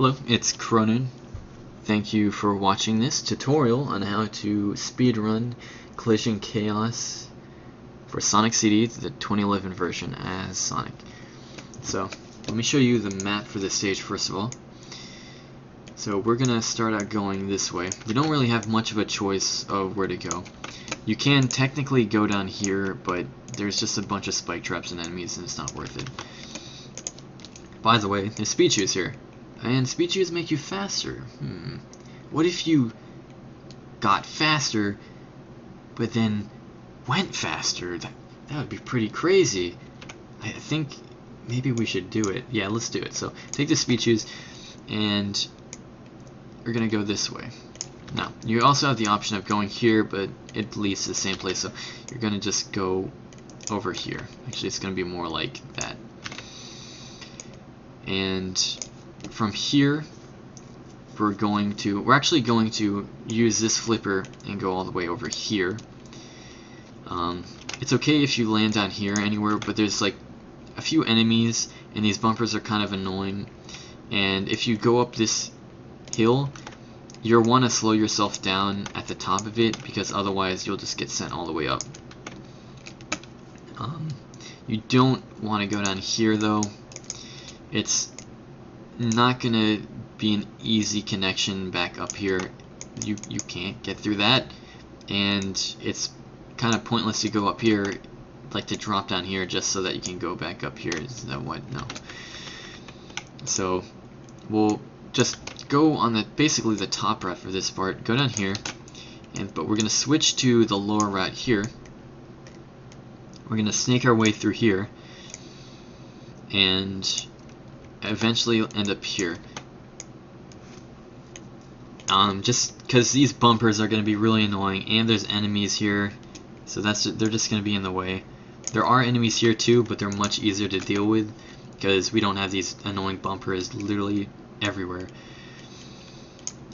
Hello, it's Cronin. Thank you for watching this tutorial on how to speedrun Collision Chaos for Sonic CD, the 2011 version as Sonic. So, let me show you the map for this stage first of all. So we're gonna start out going this way. You don't really have much of a choice of where to go. You can technically go down here, but there's just a bunch of spike traps and enemies and it's not worth it. By the way, there's speed shoes here. And speed shoes make you faster. What if you got faster, but then went faster? That would be pretty crazy. I think maybe we should do it. Yeah, let's do it. So take the speed shoes, and we're gonna go this way. Now, you also have the option of going here, but it leads to the same place. So you're gonna just go over here. Actually, it's gonna be more like that. And from here, we're actually going to use this flipper and go all the way over here. It's okay if you land down here anywhere, but there's like a few enemies and these bumpers are kind of annoying, and if you go up this hill, you'll want to slow yourself down at the top of it, because otherwise you'll just get sent all the way up. You don't want to go down here though. It's not gonna be an easy connection back up here. You can't get through that, and it's kind of pointless to go up here, like to drop down here just so that you can go back up here. Is that what? No. So we'll just go on the basically the top route for this part. Go down here, but we're gonna switch to the lower route here. We're gonna snake our way through here, and eventually end up here. Just because these bumpers are going to be really annoying, and there's enemies here, so they're just going to be in the way. There are enemies here too, but they're much easier to deal with because we don't have these annoying bumpers literally everywhere.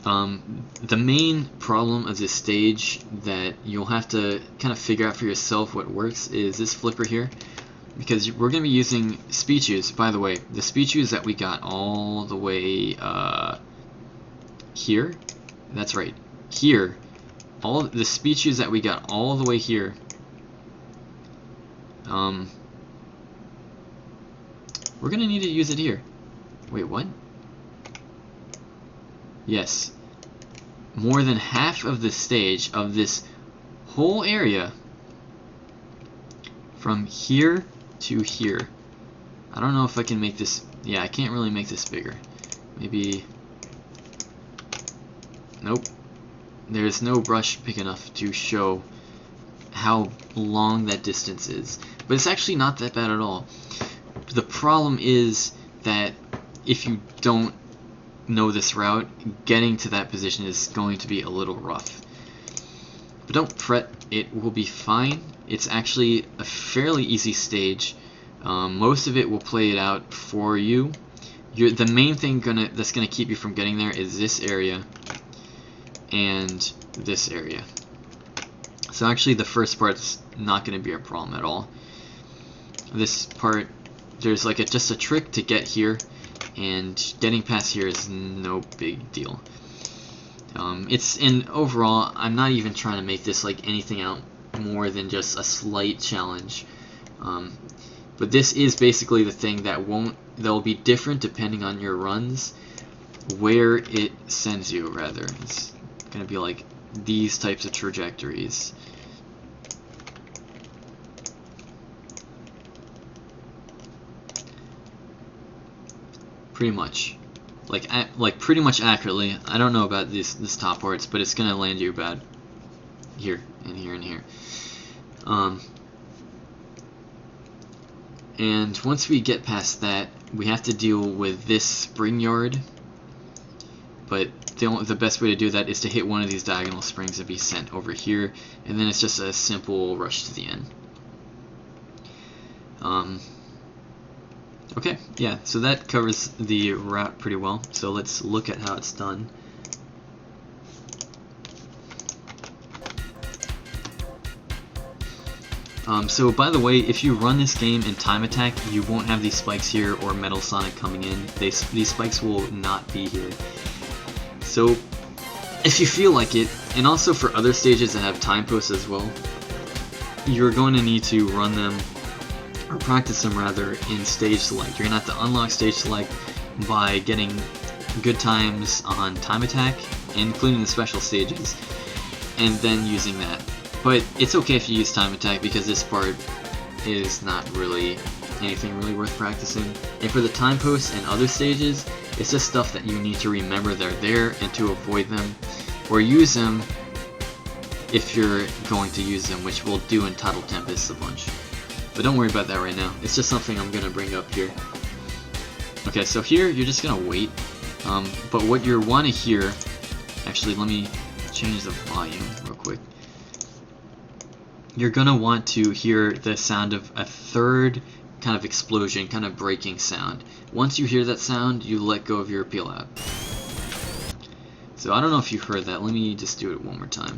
The main problem of this stage that you'll have to kind of figure out for yourself what works is this flipper here, because we're going to be using speed shoes. By the way, the speed shoes that we got all the way here, that's right, here, all the speed shoes that we got all the way here, we're going to need to use it here. Wait, what? Yes, more than half of the stage of this whole area from here to here. I don't know if I can make this. Yeah, I can't really make this bigger. Maybe. Nope. There's no brush big enough to show how long that distance is. But it's actually not that bad at all. The problem is that if you don't know this route, getting to that position is going to be a little rough. But don't fret, it will be fine. It's actually a fairly easy stage. Most of it will play it out for you. The main thing that's gonna keep you from getting there is this area and this area. So actually the first part's not gonna be a problem at all. This part, there's like just a trick to get here, and getting past here is no big deal. And overall, I'm not even trying to make this like anything out more than just a slight challenge. But this is basically the thing that'll be different depending on your runs, where it sends you, rather. It's gonna be like these types of trajectories. Pretty much. Like pretty much accurately. I don't know about this top parts, but it's gonna land you about here and here and here. And once we get past that, we have to deal with this spring yard. But the best way to do that is to hit one of these diagonal springs and be sent over here, and then it's just a simple rush to the end. Okay, yeah, so that covers the route pretty well. So let's look at how it's done. So by the way, if you run this game in time attack, you won't have these spikes here or Metal Sonic coming in. These spikes will not be here. So if you feel like it, and also for other stages that have time posts as well, you're going to need to run them, or practice them rather, in stage select. You're going to have to unlock stage select by getting good times on time attack, including the special stages, and then using that. But it's okay if you use time attack because this part is not really anything really worth practicing. And for the time posts and other stages, it's just stuff that you need to remember they're there and to avoid them, or use them if you're going to use them, which we'll do in Untitled Tempest a bunch. But don't worry about that right now. It's just something I'm going to bring up here. Okay, so here you're just going to wait. But what you want to hear... Actually, let me change the volume real quick. You're going to want to hear the sound of a third kind of explosion, kind of breaking sound. Once you hear that sound, you let go of your peel out. So I don't know if you heard that. Let me just do it one more time.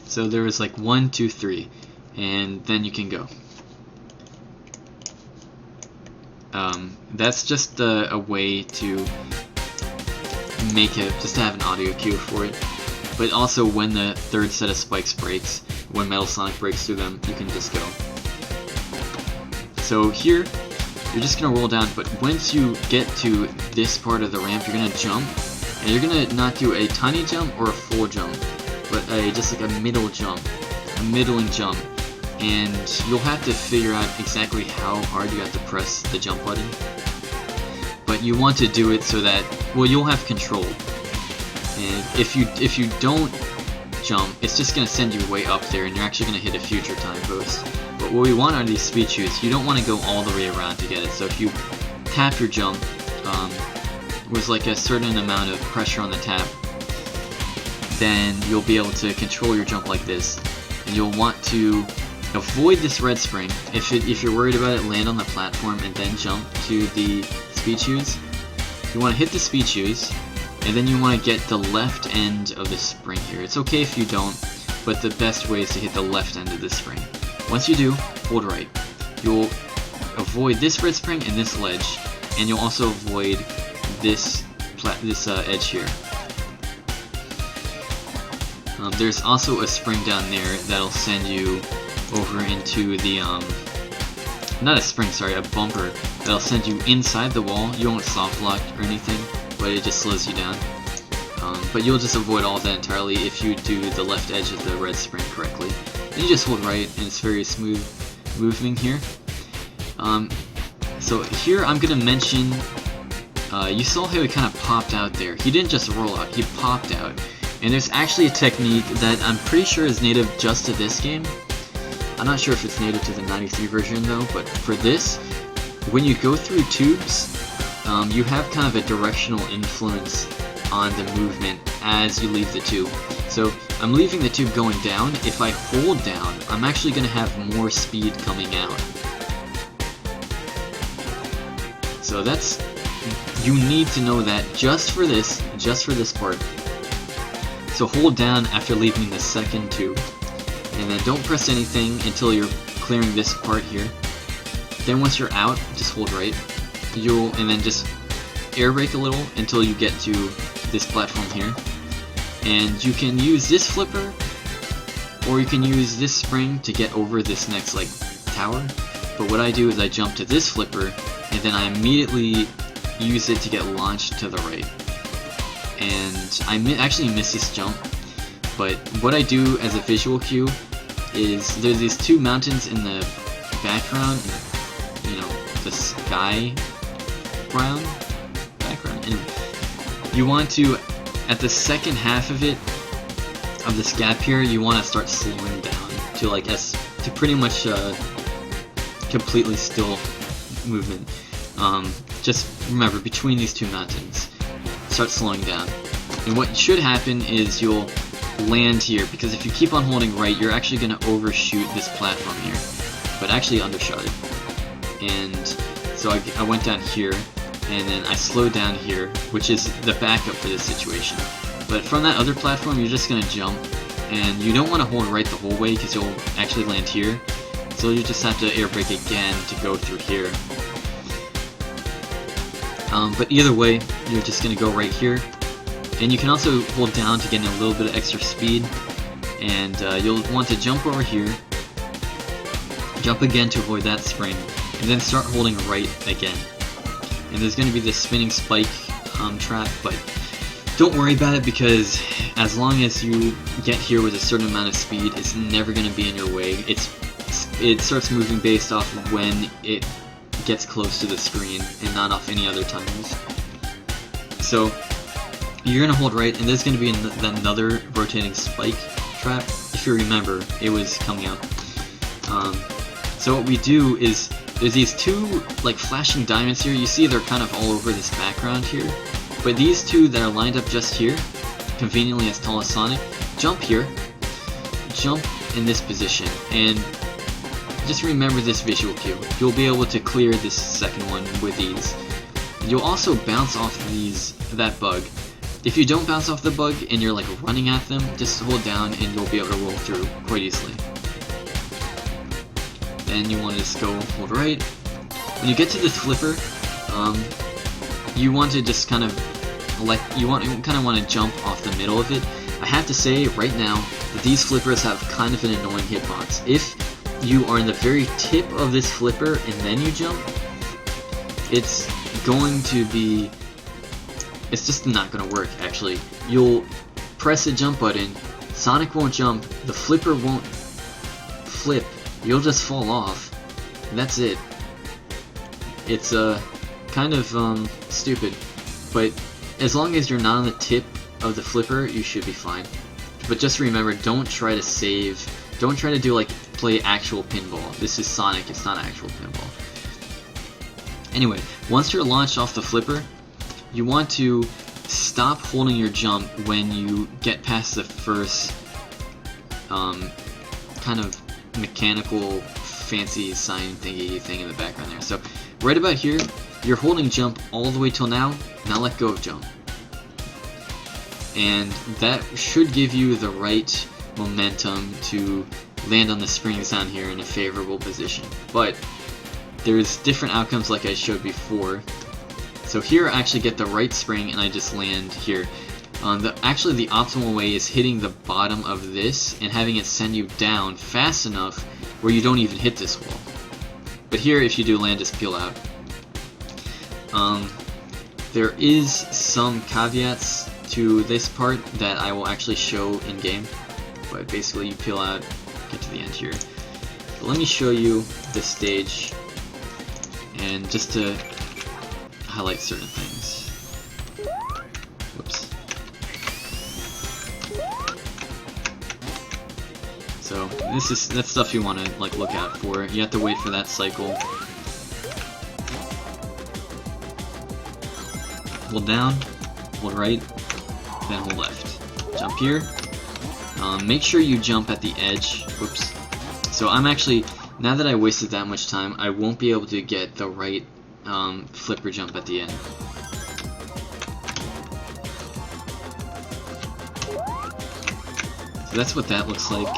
So there was like 1, 2, 3, and then you can go. That's just a way to make it, just to have an audio cue for it. But also when the third set of spikes breaks, when Metal Sonic breaks through them, you can just go. So here, you're just going to roll down, but once you get to this part of the ramp, you're going to jump, and you're going to not do a tiny jump or a full jump, but just like a middle jump, a middling jump, and you'll have to figure out exactly how hard you have to press the jump button. But you want to do it so that, well, you'll have control. And if you don't jump, it's just going to send you way up there, and you're actually going to hit a future time post. But what we want are these speed shoots. You don't want to go all the way around to get it. So if you tap your jump with like a certain amount of pressure on the tap, then you'll be able to control your jump like this. And you'll want to avoid this red spring. If you're worried about it, land on the platform and then jump to the speed shoes. You want to hit the speed shoes, and then you want to get the left end of the spring here. It's okay if you don't, but the best way is to hit the left end of the spring. Once you do, hold right. You'll avoid this red spring and this ledge, and you'll also avoid this edge here. There's also a spring down there that'll send you over into the, not a spring, sorry, a bumper that'll send you inside the wall. You won't soft lock or anything, but it just slows you down. But you'll just avoid all that entirely if you do the left edge of the red spring correctly. And you just hold right, and it's very smooth moving here. So here I'm going to mention, you saw how he kind of popped out there. He didn't just roll out, he popped out. And there's actually a technique that I'm pretty sure is native just to this game. I'm not sure if it's native to the 93 version though, but for this, when you go through tubes, you have kind of a directional influence on the movement as you leave the tube. So I'm leaving the tube going down. If I hold down, I'm actually going to have more speed coming out. So that's, you need to know that just for this part. So hold down after leaving the second tube, and then don't press anything until you're clearing this part here. Then once you're out, just hold right. And then just air brake a little until you get to this platform here. And you can use this flipper, or you can use this spring to get over this next like tower. But what I do is I jump to this flipper, and then I immediately use it to get launched to the right. And I actually miss this jump, but what I do as a visual cue is there's these two mountains in the background, you know, the sky brown background, and you want to, at the second half of it, of this gap here, you want to start slowing down to like to pretty much completely still movement. Just remember, between these two mountains, start slowing down. And what should happen is you'll land here, because if you keep on holding right, you're actually going to overshoot this platform here, but actually undershot it. And so I went down here, and then I slow down here, which is the backup for this situation. But from that other platform, you're just going to jump, and you don't want to hold right the whole way because you'll actually land here. So you just have to air brake again to go through here. But either way, you're just going to go right here. And you can also hold down to get a little bit of extra speed. And you'll want to jump over here, jump again to avoid that spring, and then start holding right again. And there's going to be this spinning spike trap, but don't worry about it because as long as you get here with a certain amount of speed, it's never going to be in your way. It starts moving based off of when it gets close to the screen and not off any other timers. So you're going to hold right, and there's going to be another rotating spike trap. If you remember, it was coming up. So what we do is there's these two like flashing diamonds here. You see they're kind of all over this background here. But these two that are lined up just here, conveniently as tall as Sonic, jump here, jump in this position, and just remember this visual cue. You'll be able to clear this second one with ease. You'll also bounce off that bug. If you don't bounce off the bug and you're like running at them, just hold down and you'll be able to roll through quite easily. Then you want to just go hold right. When you get to this flipper, you want to just kind of want to jump off the middle of it. I have to say right now that these flippers have kind of an annoying hitbox. If you are in the very tip of this flipper and then you jump, it's just not going to work actually. You'll press a jump button, Sonic won't jump, the flipper won't flip, you'll just fall off, and that's it. It's kind of stupid, but as long as you're not on the tip of the flipper, you should be fine. But just remember, don't try to save, don't try to do like play actual pinball. This is Sonic, it's not actual pinball. Anyway, once you're launched off the flipper, you want to stop holding your jump when you get past the first kind of mechanical fancy sign thingy thing in the background there. So right about here, you're holding jump all the way till now. Now let go of jump. And that should give you the right momentum to land on the springs down here in a favorable position. But there's different outcomes like I showed before. So here I actually get the right spring and I just land here. Actually the optimal way is hitting the bottom of this and having it send you down fast enough where you don't even hit this wall. But here if you do land, just peel out. There is some caveats to this part that I will actually show in game, but basically you peel out, get to the end here. But let me show you this stage, and just to highlight certain things. Whoops. So that's stuff you want to like look out for. You have to wait for that cycle. Hold down, hold right, then hold left. Jump here. Make sure you jump at the edge. Whoops. So I'm actually, now that I wasted that much time, I won't be able to get the right flipper jump at the end. So that's what that looks like.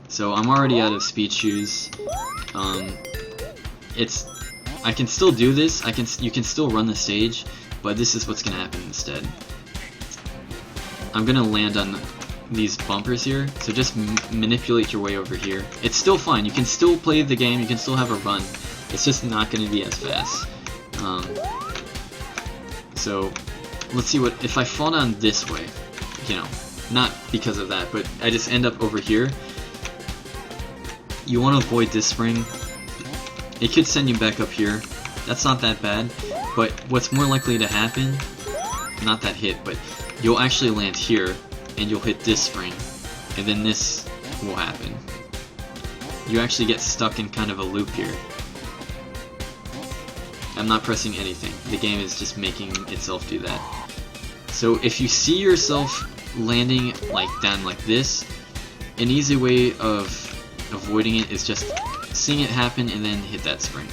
So I'm already out of speed shoes. I can still do this. You can still run the stage, but this is what's gonna happen instead. I'm gonna land on these bumpers here, so just manipulate your way over here. It's still fine. You can still play the game. You can still have a run. It's just not going to be as fast. So let's see what if I fall down this way. You know, not because of that, but I just end up over here. You want to avoid this spring. It could send you back up here. That's not that bad. But what's more likely to happen? Not that hit, but you'll actually land here. And you'll hit this spring, and then this will happen. You actually get stuck in kind of a loop here. I'm not pressing anything. The game is just making itself do that. So if you see yourself landing like down like this, an easy way of avoiding it is just seeing it happen and then hit that spring.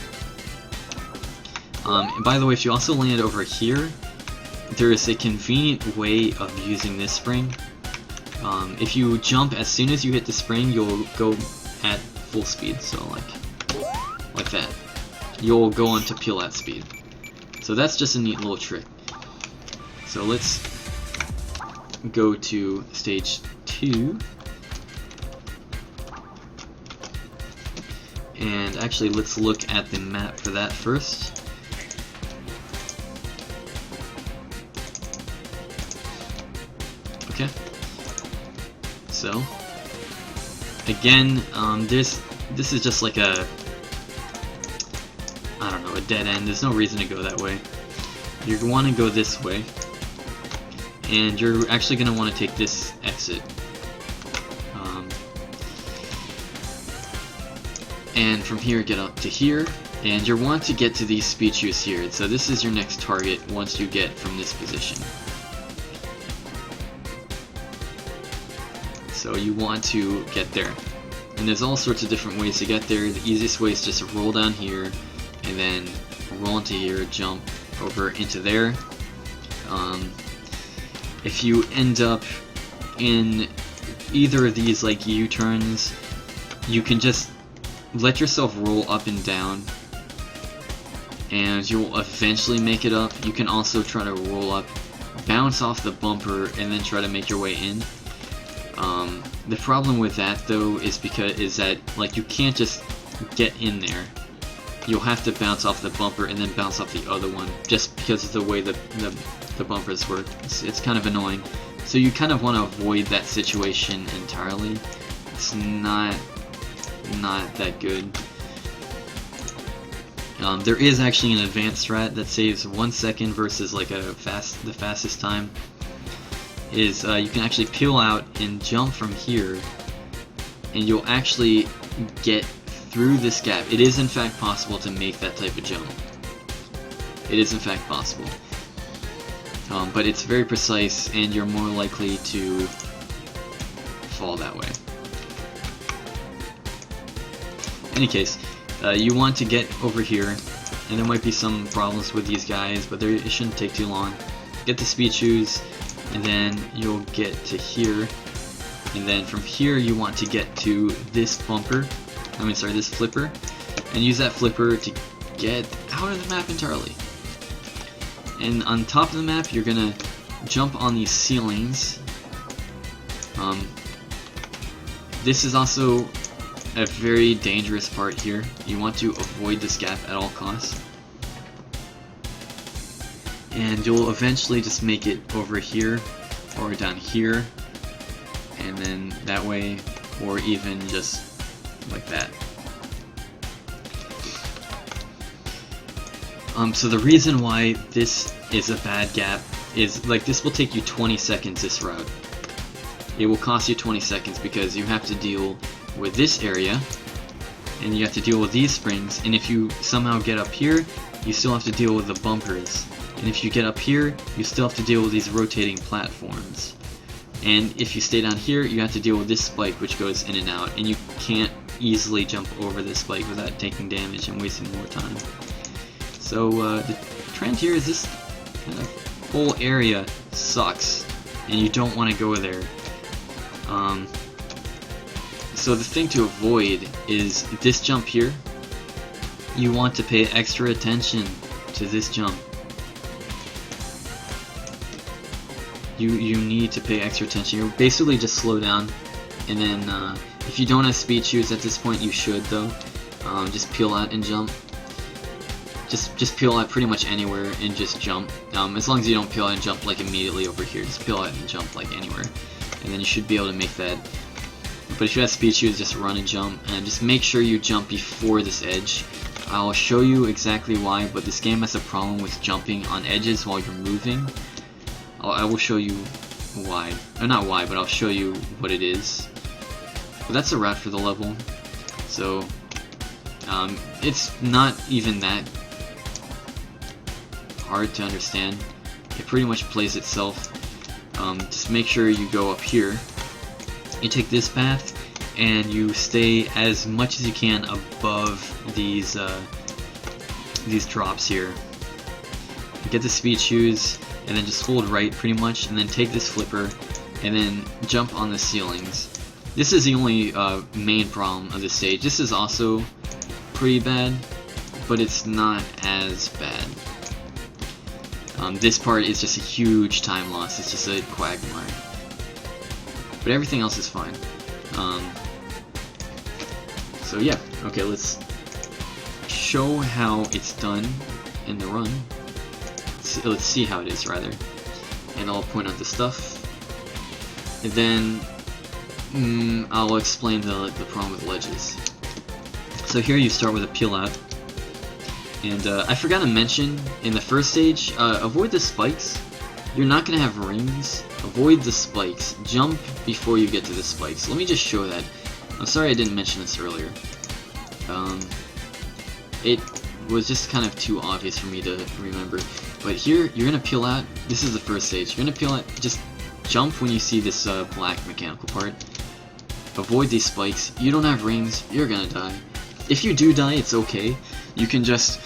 And by the way, if you also land over here, there is a convenient way of using this spring. If you jump as soon as you hit the spring, you'll go at full speed, so like that. You'll go on to peel at speed. So that's just a neat little trick. So let's go to stage 2. And actually, let's look at the map for that first. Okay. So, again, this is just like a, I don't know, a dead end. There's no reason to go that way. You want to go this way, and you're actually going to want to take this exit. And from here get up to here, and you want to get to these speed shoes here. So this is your next target once you get from this position. So you want to get there. And there's all sorts of different ways to get there. The easiest way is just to roll down here, and then roll into here, jump over into there. If you end up in either of these like U-turns, you can just let yourself roll up and down, and you'll eventually make it up. You can also try to roll up, bounce off the bumper, and then try to make your way in. The problem with that though is that like you can't just get in there. You'll have to bounce off the bumper and then bounce off the other one, just because of the way the bumpers work. It's kind of annoying. So you kind of want to avoid that situation entirely. It's not that good. There is actually an advanced strat that saves 1 second versus like the fastest time. Is you can actually peel out and jump from here, and you'll actually get through this gap. It is in fact possible to make that type of jump. It is in fact possible. But it's very precise, and you're more likely to fall that way. In any case, you want to get over here, and there might be some problems with these guys, but it shouldn't take too long. Get the speed shoes, and then you'll get to here, and then from here you want to get to this this flipper, and use that flipper to get out of the map entirely. And on top of the map, you're gonna jump on these ceilings. This is also a very dangerous part here. You want to avoid this gap at all costs. And you'll eventually just make it over here, or down here, and then that way, or even just like that. So the reason why this is a bad gap is, like, this will take you 20 seconds, this route. It will cost you 20 seconds because you have to deal with this area, and you have to deal with these springs, and if you somehow get up here, you still have to deal with the bumpers. And if you get up here, you still have to deal with these rotating platforms. And if you stay down here, you have to deal with this spike which goes in and out, and you can't easily jump over this spike without taking damage and wasting more time. So the trend here is this kind of whole area sucks, and you don't want to go there. So the thing to avoid is this jump here. You want to pay extra attention to this jump. You need to pay extra attention. You basically just slow down, and then if you don't have speed shoes at this point, you should though. Just peel out and jump. Just peel out pretty much anywhere and just jump. As long as you don't peel out and jump like immediately over here, just peel out and jump like anywhere, and then you should be able to make that. But if you have speed shoes, just run and jump, and just make sure you jump before this edge. I'll show you exactly why, but this game has a problem with jumping on edges while you're moving. I will show you why. Or not why, but I'll show you what it is. But that's a route for the level. So, it's not even that hard to understand. It pretty much plays itself. Just make sure you go up here. You take this path, and you stay as much as you can above these drops here. get the speed shoes, and then just hold right pretty much, and then take this flipper, and then jump on the ceilings. This is the only main problem of this stage. This is also pretty bad, but it's not as bad. This part is just a huge time loss. It's just a quagmire. But everything else is fine. So yeah, okay, let's show how it's done in the run. Let's see how it is, rather. And I'll point out the stuff. And then I'll explain the problem with ledges. So here you start with a peel out. And I forgot to mention, in the first stage, avoid the spikes. You're not going to have rings. Avoid the spikes. Jump before you get to the spikes. Let me just show that. I'm sorry I didn't mention this earlier. It was just kind of too obvious for me to remember. But here, you're going to peel out. This is the first stage. You're going to peel out. Just jump when you see this black mechanical part. Avoid these spikes. You don't have rings. You're going to die. If you do die, it's okay. You can just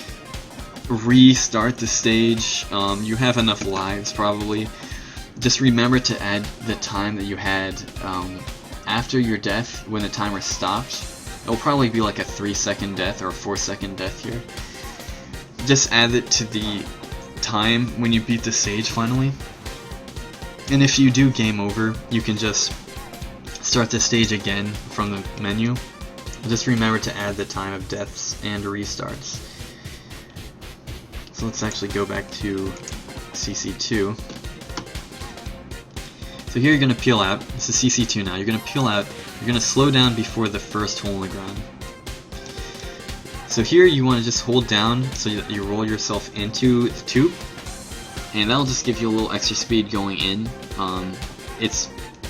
restart the stage. You have enough lives, probably. Just remember to add the time that you had after your death, when the timer stopped. It'll probably be like a 3-second death or a 4-second death here. Just add it to the time when you beat the stage finally. And if you do game over, you can just start the stage again from the menu. Just remember to add the time of deaths and restarts. So let's actually go back to CC2. So here you're going to peel out. This is CC2 now. You're going to peel out. You're going to slow down before the first hole in the ground. So here you want to just hold down so that you roll yourself into the tube. And that'll just give you a little extra speed going in. It's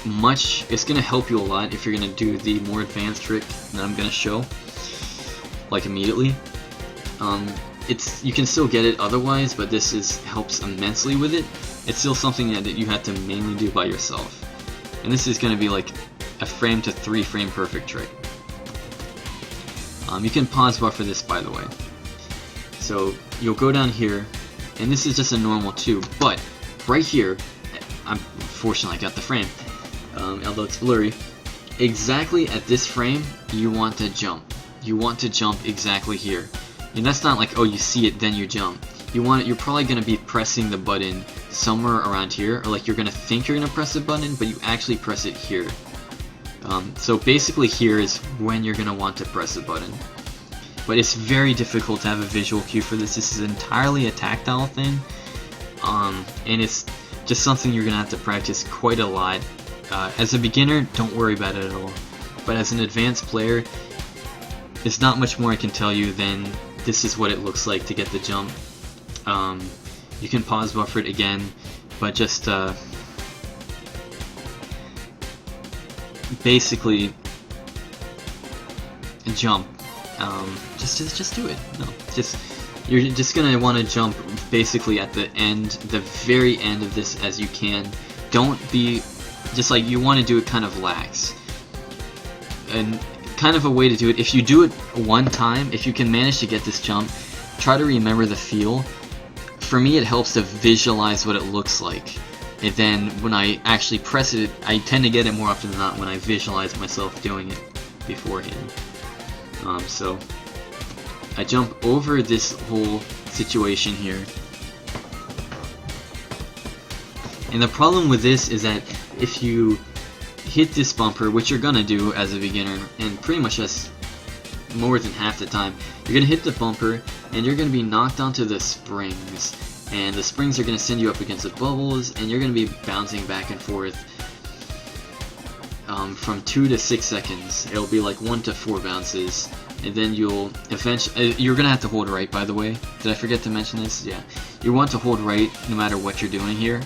going to help you a lot if you're going to do the more advanced trick that I'm going to show, like immediately. You can still get it otherwise, but this helps immensely with it. It's still something that you have to mainly do by yourself. And this is going to be like a frame to 3 frame perfect trick. You can pause buffer this, by the way. So you'll go down here, and this is just a normal tube, but right here, unfortunately I got the frame, although it's blurry, exactly at this frame you want to jump. You want to jump exactly here. And that's not like, oh, you see it then you jump. You're probably going to be pressing the button somewhere around here, or like you're going to think you're going to press the button, but you actually press it here. So basically here is when you're going to want to press the button. But it's very difficult to have a visual cue for this. This is entirely a tactile thing, and it's just something you're going to have to practice quite a lot. As a beginner, don't worry about it at all. But as an advanced player, there's not much more I can tell you than this is what it looks like to get the jump. You can pause buffer it again, but just basically jump. Just do it. No, you're just gonna want to jump basically at the end, the very end of this as you can. Don't be just like, you want to do it kind of lax. And kind of a way to do it, if you do it one time, if you can manage to get this jump, try to remember the feel. For me, it helps to visualize what it looks like, and then when I actually press it, I tend to get it more often than not when I visualize myself doing it beforehand. So I jump over this whole situation here, and the problem with this is that if you hit this bumper, which you're gonna do as a beginner, and pretty much just more than half the time, you're gonna hit the bumper and you're gonna be knocked onto the springs, and the springs are gonna send you up against the bubbles, and you're gonna be bouncing back and forth from 2 to 6 seconds. It'll be like 1 to 4 bounces, and then you'll eventually, you're gonna have to hold right, by the way. Did I forget to mention this? Yeah, you want to hold right no matter what you're doing here.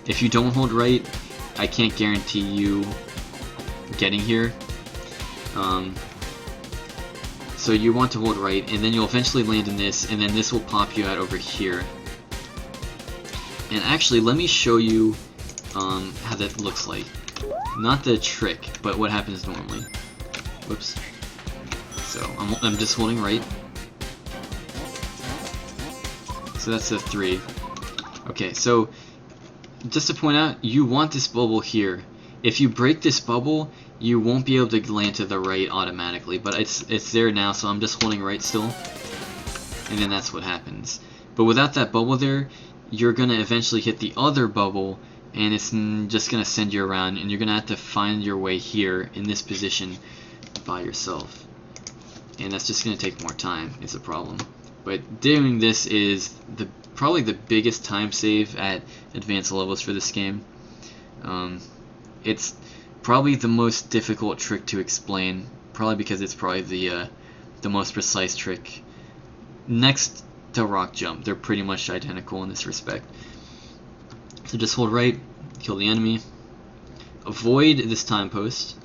If you don't hold right, I can't guarantee you getting here. So you want to hold right, and then you'll eventually land in this, and then this will pop you out over here. And actually, let me show you how that looks like. Not the trick, but what happens normally. Whoops. So I'm just holding right. So that's a 3. Okay, so just to point out, you want this bubble here. If you break this bubble, you won't be able to land to the right automatically, but it's there now, so I'm just holding right still, and then that's what happens. But without that bubble there, you're going to eventually hit the other bubble, and it's just going to send you around, and you're going to have to find your way here in this position by yourself. And that's just going to take more time, is the problem. But doing this is probably the biggest time save at advanced levels for this game. It's probably the most difficult trick to explain, probably because it's probably the most precise trick. Next to rock jump, they're pretty much identical in this respect. So just hold right, kill the enemy, avoid this time post,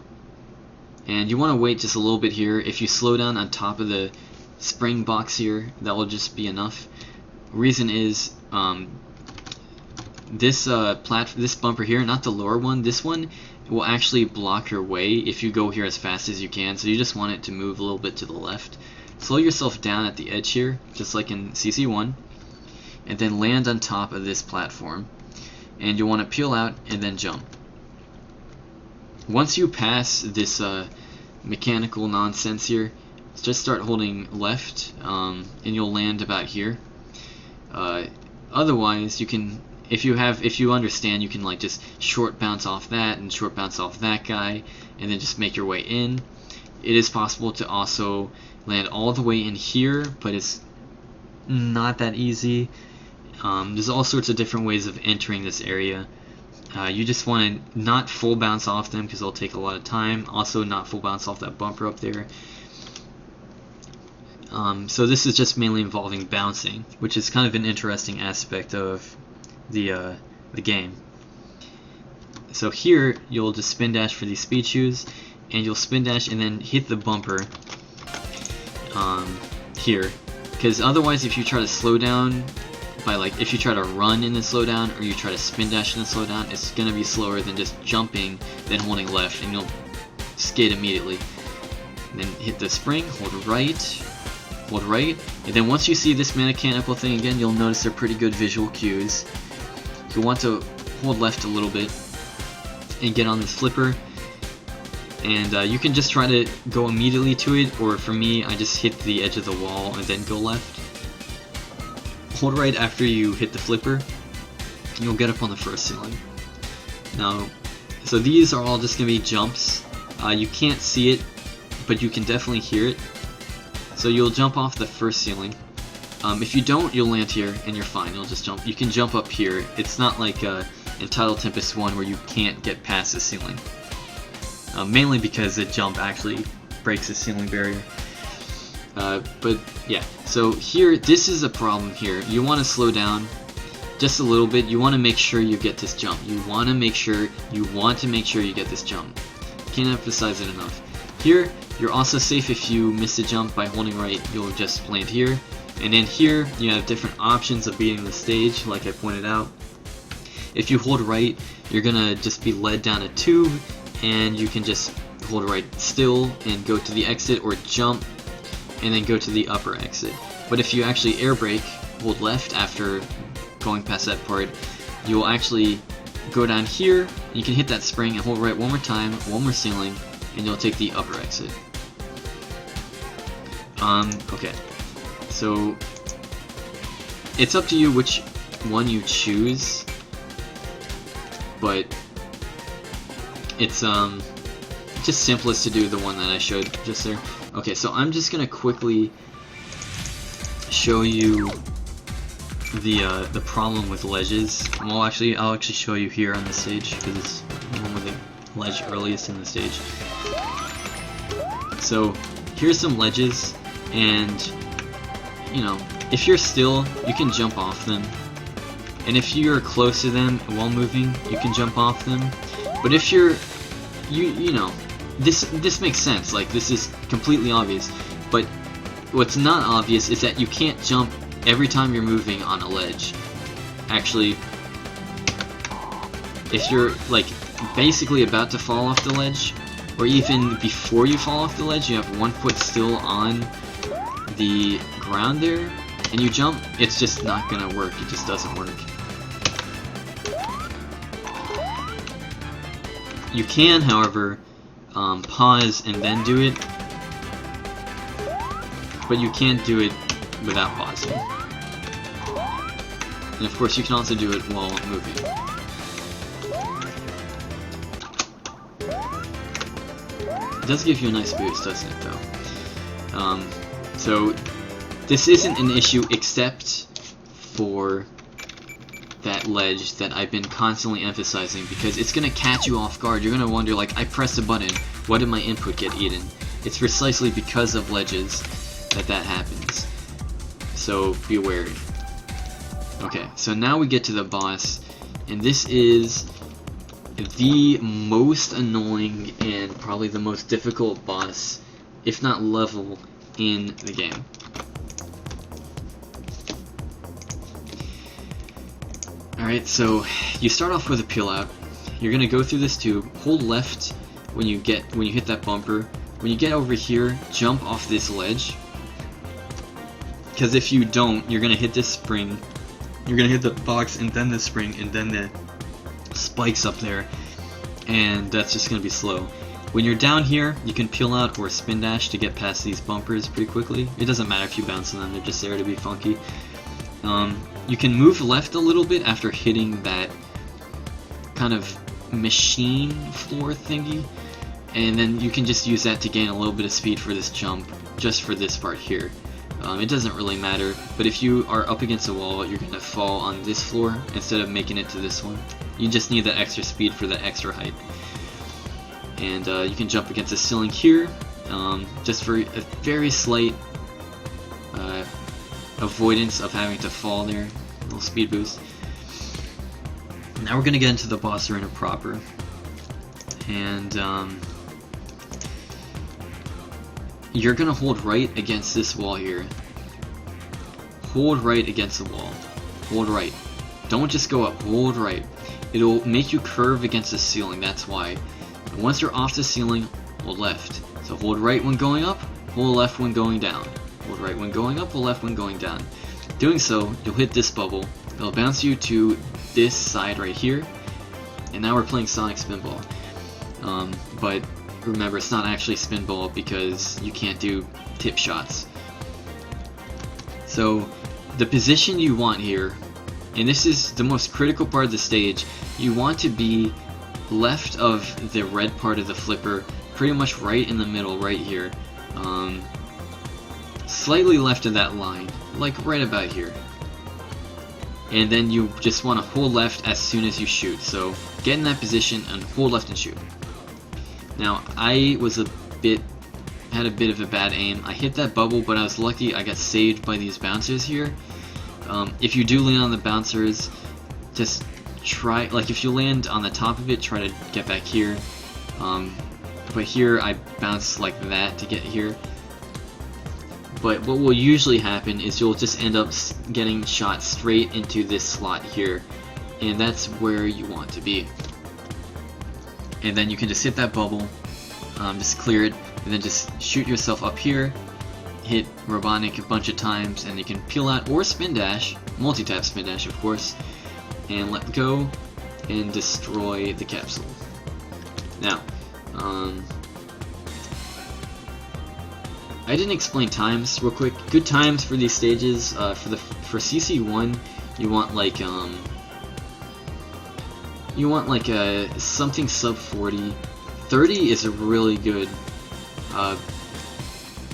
and you want to wait just a little bit here. If you slow down on top of the spring box here, that will just be enough. Reason is this bumper here, not the lower one, this one will actually block your way if you go here as fast as you can, so you just want it to move a little bit to the left. Slow yourself down at the edge here, just like in CC1, and then land on top of this platform, and you want to peel out and then jump. Once you pass this mechanical nonsense here, just start holding left, and you'll land about here. Otherwise, you can, if you understand, you can like just short bounce off that and short bounce off that guy, and then just make your way in. It is possible to also land all the way in here, but it's not that easy. There's all sorts of different ways of entering this area. You just want to not full bounce off them because they'll take a lot of time. Also, not full bounce off that bumper up there. So this is just mainly involving bouncing, which is kind of an interesting aspect of the game. So here you'll just spin dash for these speed shoes, and you'll spin dash and then hit the bumper here, because otherwise if you try to slow down by, like, if you try to run in the slowdown or you try to spin dash in the slowdown, it's gonna be slower than just jumping then holding left, and you'll skate immediately. And then hit the spring, hold right, and then once you see this mechanical thing again, you'll notice they're pretty good visual cues. You want to hold left a little bit and get on this flipper, and you can just try to go immediately to it, or for me, I just hit the edge of the wall and then go left. Hold right after you hit the flipper, and you'll get up on the first ceiling. Now, so these are all just going to be jumps. You can't see it, but you can definitely hear it. So you'll jump off the first ceiling. If you don't, you'll land here and you're fine. You'll just jump. You can jump up here. It's not like Untitled Tempest 1 where you can't get past the ceiling. Mainly because the jump actually breaks the ceiling barrier. But yeah, so here, this is a problem here. You want to slow down just a little bit. You want to make sure you get this jump. You want to make sure you get this jump. Can't emphasize it enough. Here, you're also safe if you miss a jump by holding right. You'll just land here. And then here, you have different options of beating the stage, like I pointed out. If you hold right, you're gonna just be led down a tube, and you can just hold right still and go to the exit, or jump and then go to the upper exit. But if you actually air brake, hold left after going past that part, you will actually go down here, you can hit that spring and hold right one more time, one more ceiling, and you'll take the upper exit. Okay, so it's up to you which one you choose, but it's just simplest to do the one that I showed just there. Okay, so I'm just gonna quickly show you the problem with ledges. Well, actually, I'll actually show you here on the stage because it's one with the ledge earliest in the stage. So here's some ledges, and you know, if you're still, you can jump off them, and if you're close to them while moving, you can jump off them. But if you're, you know, this makes sense. Like, this is completely obvious. But what's not obvious is that you can't jump every time you're moving on a ledge. Actually, if you're like basically about to fall off the ledge, or even before you fall off the ledge, you have one foot still on the ground there, and you jump, it's just not gonna work. It just doesn't work. You can, however, pause and then do it, but you can't do it without pausing. And of course, you can also do it while moving. It does give you a nice boost, doesn't it, though? So, this isn't an issue except for that ledge that I've been constantly emphasizing, because it's going to catch you off guard. You're going to wonder, like, I pressed a button, what did my input get eaten? It's precisely because of ledges that happens. So, be wary. Okay, so now we get to the boss, and this is the most annoying and probably the most difficult boss, if not level, in the game. Alright, so you start off with a peel out. You're gonna go through this tube, hold left when you hit that bumper. When you get over here, jump off this ledge. Because if you don't, you're gonna hit this spring. You're gonna hit the box and then the spring and then the spikes up there, and that's just gonna be slow. When you're down here, you can peel out or spin dash to get past these bumpers pretty quickly. It doesn't matter if you bounce on them, they're just there to be funky. You can move left a little bit after hitting that kind of machine floor thingy, and then you can just use that to gain a little bit of speed for this jump, just for this part here. It doesn't really matter, but if you are up against a wall, you're going to fall on this floor instead of making it to this one. You just need that extra speed for the extra height. And you can jump against the ceiling here, just for a very slight avoidance of having to fall there. A little speed boost. Now we're going to get into the boss arena proper. And you're going to hold right against this wall here. Hold right against the wall. Hold right. Don't just go up. Hold right. It'll make you curve against the ceiling, that's why. And once you're off the ceiling, hold left. So hold right when going up, hold left when going down. Hold right when going up, hold left when going down. Doing so, you'll hit this bubble. It'll bounce you to this side right here. And now we're playing Sonic Spinball. But remember, it's not actually Spinball because you can't do tip shots. So, the position you want here, and this is the most critical part of the stage, you want to be left of the red part of the flipper, pretty much right in the middle, right here. Slightly left of that line, like right about here. And then you just want to hold left as soon as you shoot. So, get in that position and hold left and shoot. Now, I was had a bit of a bad aim. I hit that bubble, but I was lucky I got saved by these bouncers here. If you do land on the bouncers, just try, like if you land on the top of it, try to get back here. But here I bounce like that to get here. But what will usually happen is you'll just end up getting shot straight into this slot here. And that's where you want to be. And then you can just hit that bubble, just clear it, and then just shoot yourself up here, hit Robotnik a bunch of times, and you can peel out or spin dash, multi-tap spin dash of course, and let go and destroy the capsule. Now, I didn't explain times real quick. Good times for these stages, for CC1, you want like a something sub 40. 30 is a really good,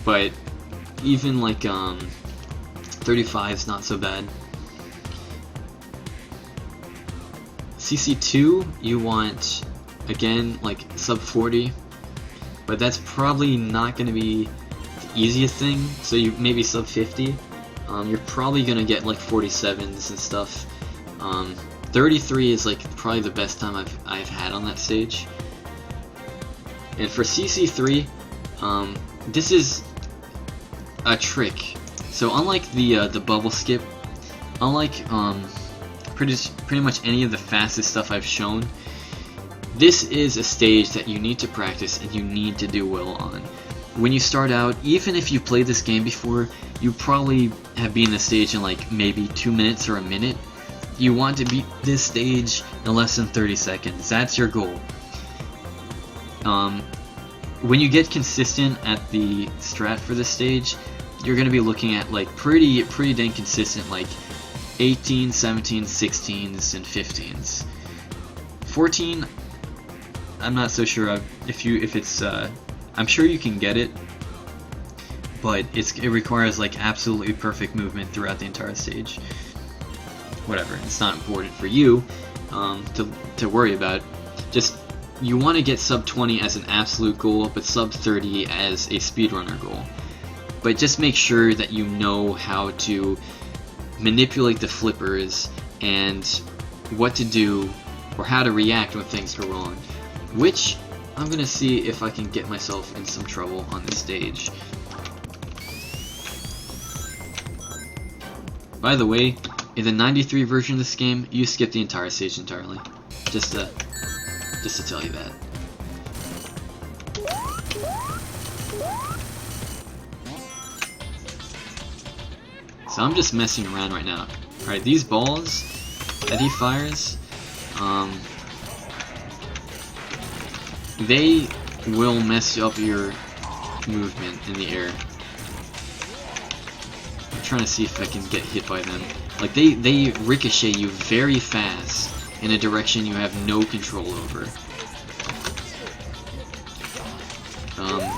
but even like 35 is not so bad. CC2 you want again like sub 40, but that's probably not going to be the easiest thing. So you maybe sub 50. You're probably gonna get like 47s and stuff. 33 is like probably the best time I've had on that stage. And for CC3, this is a trick. So unlike the bubble skip, unlike pretty much any of the fastest stuff I've shown, this is a stage that you need to practice and you need to do well on. when you start out, even if you played this game before, you probably have beaten the stage in like maybe 2 minutes or a minute. You want to beat this stage in less than 30 seconds. That's your goal. When you get consistent at the strat for this stage, you're going to be looking at like pretty dang consistent, like 18, 17, 16s, and 15s. 14, I'm not so sure if it's I'm sure you can get it, but it requires like absolutely perfect movement throughout the entire stage. Whatever, it's not important for you to worry about. Just, you want to get sub 20 as an absolute goal, but sub 30 as a speedrunner goal. But just make sure that you know how to manipulate the flippers and what to do or how to react when things go wrong, which I'm gonna see if I can get myself in some trouble on this stage. By the way, in the 93 version of this game, you skip the entire stage entirely. Just to tell you that. So I'm just messing around right now. Alright, these balls that he fires, they will mess up your movement in the air. I'm trying to see if I can get hit by them. Like, they ricochet you very fast in a direction you have no control over.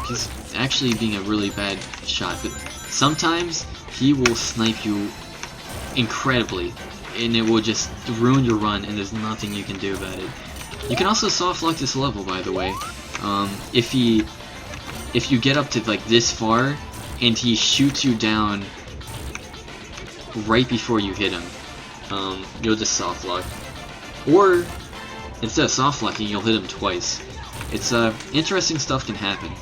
He's actually being a really bad shot, but sometimes he will snipe you incredibly, and it will just ruin your run, and there's nothing you can do about it. You can also soft lock this level, by the way. If you get up to like this far, and he shoots you down right before you hit him, you'll just soft lock. Or instead of soft locking, you'll hit him twice. It's interesting stuff can happen.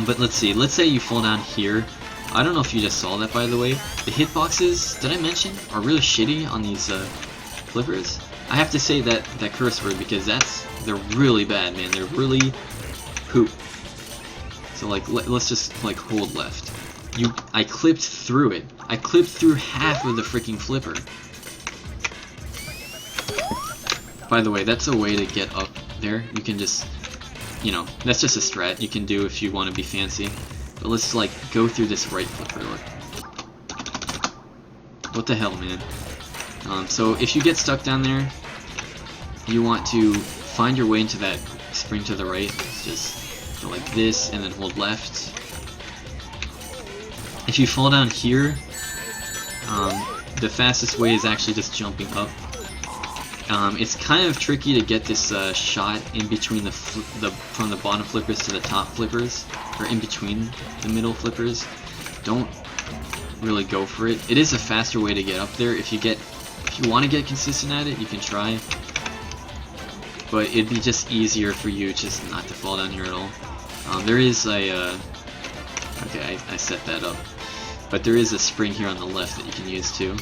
But let's see. Let's say you fall down here. I don't know if you just saw that, by the way. The hitboxes, did I mention, are really shitty on these flippers. I have to say that curse word because they're really bad, man. They're really poop. So like, let's just like hold left. I clipped through it. I clipped through half of the freaking flipper. By the way, that's a way to get up there. You can just, you know, that's just a strat you can do if you want to be fancy. But let's like go through this right flipper. Look. What the hell, man? So if you get stuck down there, you want to find your way into that spring to the right. Just go like this and then hold left. If you fall down here, the fastest way is actually just jumping up. It's kind of tricky to get this shot in between from the bottom flippers to the top flippers, or in between the middle flippers. Don't really go for it. It is a faster way to get up there. If you want to get consistent at it, you can try. But it'd be just easier for you just not to fall down here at all. There is a okay, I set that up. But there is a spring here on the left that you can use too.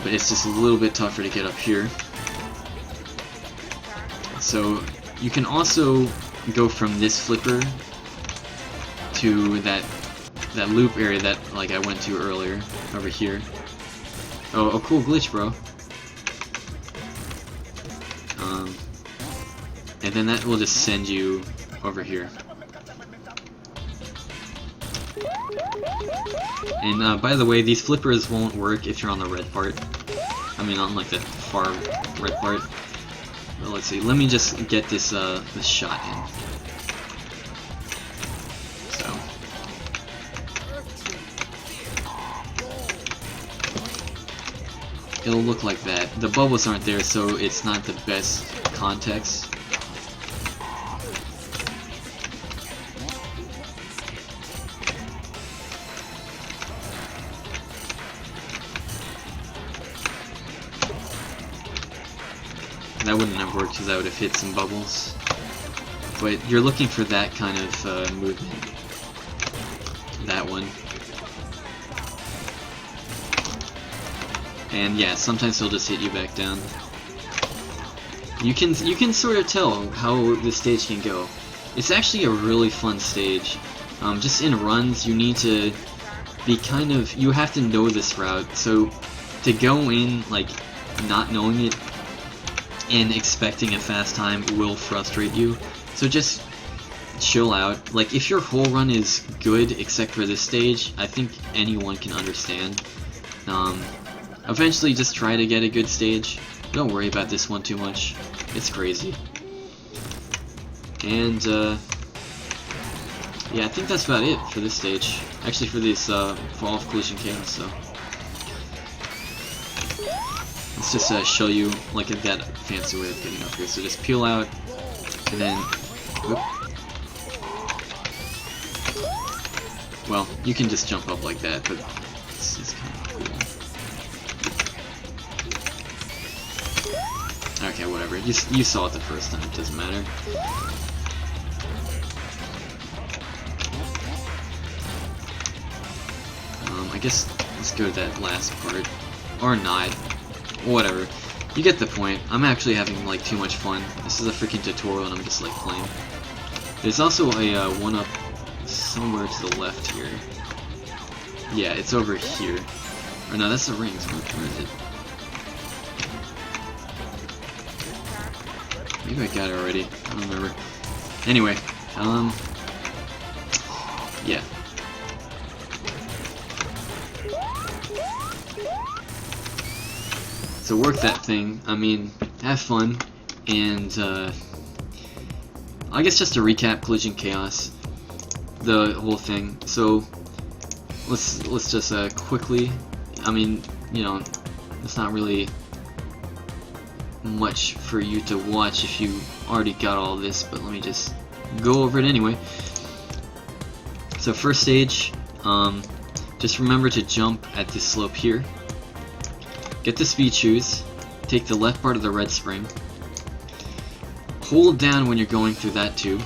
But it's just a little bit tougher to get up here. So you can also go from this flipper to that loop area that like I went to earlier over here. Oh, a cool glitch, bro. And then that will just send you over here. And by the way, these flippers won't work if you're on the red part. I mean, on like the far red part. Well, let's see. Let me just get this this shot in. So it'll look like that. The bubbles aren't there, so it's not the best context. That wouldn't have worked because I would have hit some bubbles. But you're looking for that kind of movement. That one. And yeah, sometimes he'll just hit you back down. you can sort of tell how this stage can go. It's actually a really fun stage. Just in runs, you need to be you have to know this route. So to go in like not knowing it and expecting a fast time will frustrate you. So just chill out. Like if your whole run is good except for this stage, I think anyone can understand. Eventually just try to get a good stage. Don't worry about this one too much. It's crazy. And yeah, I think that's about it for this stage. Actually for this Fall of Collision Chaos, so let's just show you like that fancy way of getting up here. So just peel out and then whoop. Well, you can just jump up like that, but it's kind of cool. Okay, whatever. You saw it the first time. It doesn't matter. I guess let's go to that last part, or not. Whatever. You get the point. I'm actually having like too much fun. This is a freaking tutorial, and I'm just like playing. There's also a one-up somewhere to the left here. Yeah, it's over here. Or no, that's the rings. Where is it? Maybe I got it already. I don't remember. Anyway, yeah. So work that thing. I mean, have fun, and I guess just to recap Collision Chaos, the whole thing. So let's just quickly. I mean, you know, it's not really much for you to watch if you already got all this, but let me just go over it anyway. So first stage, just remember to jump at this slope here. Get the speed shoes, take the left part of the red spring, hold down when you're going through that too.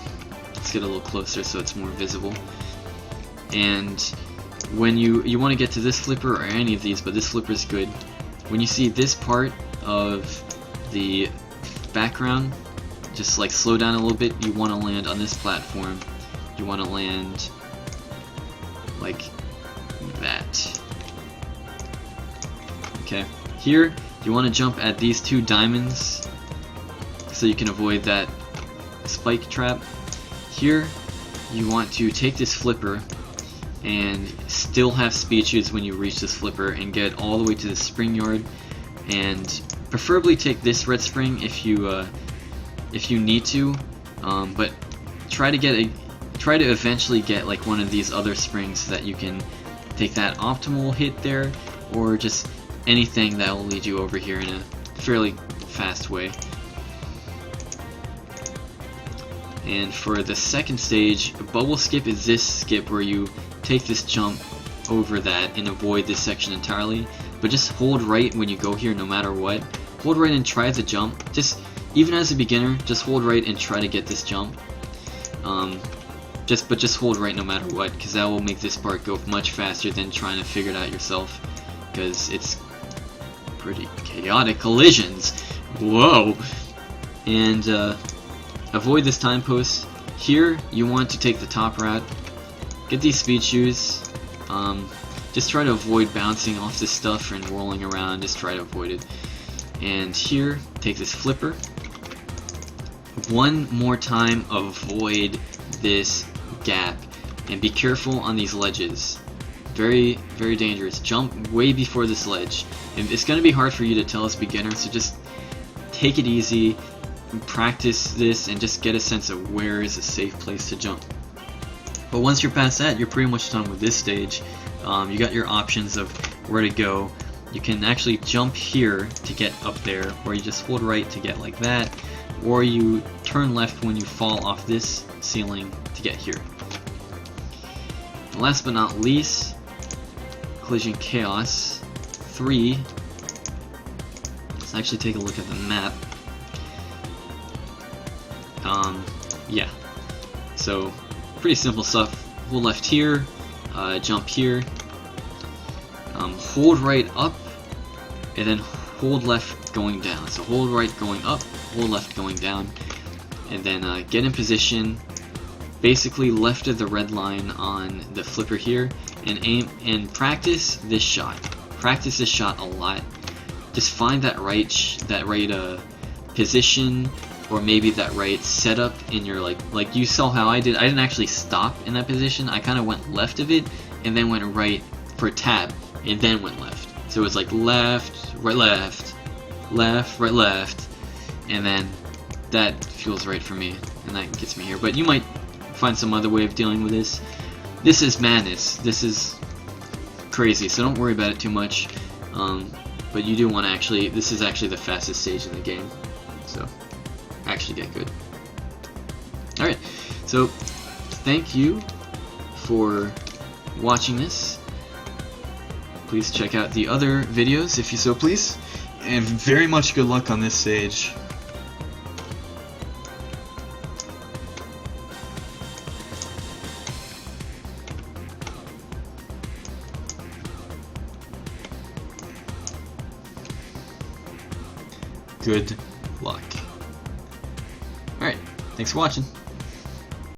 Let's get a little closer so it's more visible. And when you want to get to this flipper or any of these, but this flipper is good. When you see this part of the background, just like slow down a little bit. You want to land on this platform. You want to land like that. Okay. Here, you want to jump at these two diamonds so you can avoid that spike trap. Here, you want to take this flipper and still have speed shoots when you reach this flipper and get all the way to the spring yard, and preferably take this red spring if you need to, but try to eventually get like one of these other springs so that you can take that optimal hit there, or just anything that will lead you over here in a fairly fast way. And for the second stage, a bubble skip is this skip where you take this jump over that and avoid this section entirely, but just hold right when you go here no matter what. Hold right and try to jump. Just even as a beginner, just hold right and try to get this jump. Just hold right no matter what, because that will make this part go much faster than trying to figure it out yourself, because it's pretty chaotic collisions. Whoa! And avoid this time post. Here, you want to take the top route. Get these speed shoes. Just try to avoid bouncing off this stuff and rolling around. Just try to avoid it. And here, take this flipper. One more time, avoid this gap. And be careful on these ledges. Very, very dangerous. Jump way before this ledge. And it's going to be hard for you to tell as beginners, so just take it easy. Practice this and just get a sense of where is a safe place to jump. But once you're past that, you're pretty much done with this stage. You got your options of where to go. You can actually jump here to get up there, or you just hold right to get like that, or you turn left when you fall off this ceiling to get here. And last but not least, Collision Chaos 3. Let's actually take a look at the map. Yeah, so pretty simple stuff. Hold left here, jump here, hold right up, and then hold left going down. So hold right going up, hold left going down, and then get in position, basically left of the red line on the flipper here, and aim and practice this shot. Practice this shot a lot. Just find that right position, or maybe that right setup in your like you saw how I did. I didn't actually stop in that position. I kind of went left of it and then went right for tab and then went left. So it's like left, right, left, left, right, left, and then that feels right for me, and that gets me here. But you might find some other way of dealing with this. This is madness. This is crazy, so don't worry about it too much. But you do want to actually, this is actually the fastest stage in the game, so actually get good. Alright, so thank you for watching this. Please check out the other videos if you so please, and very much good luck on this stage. Good luck. Alright, thanks for watching.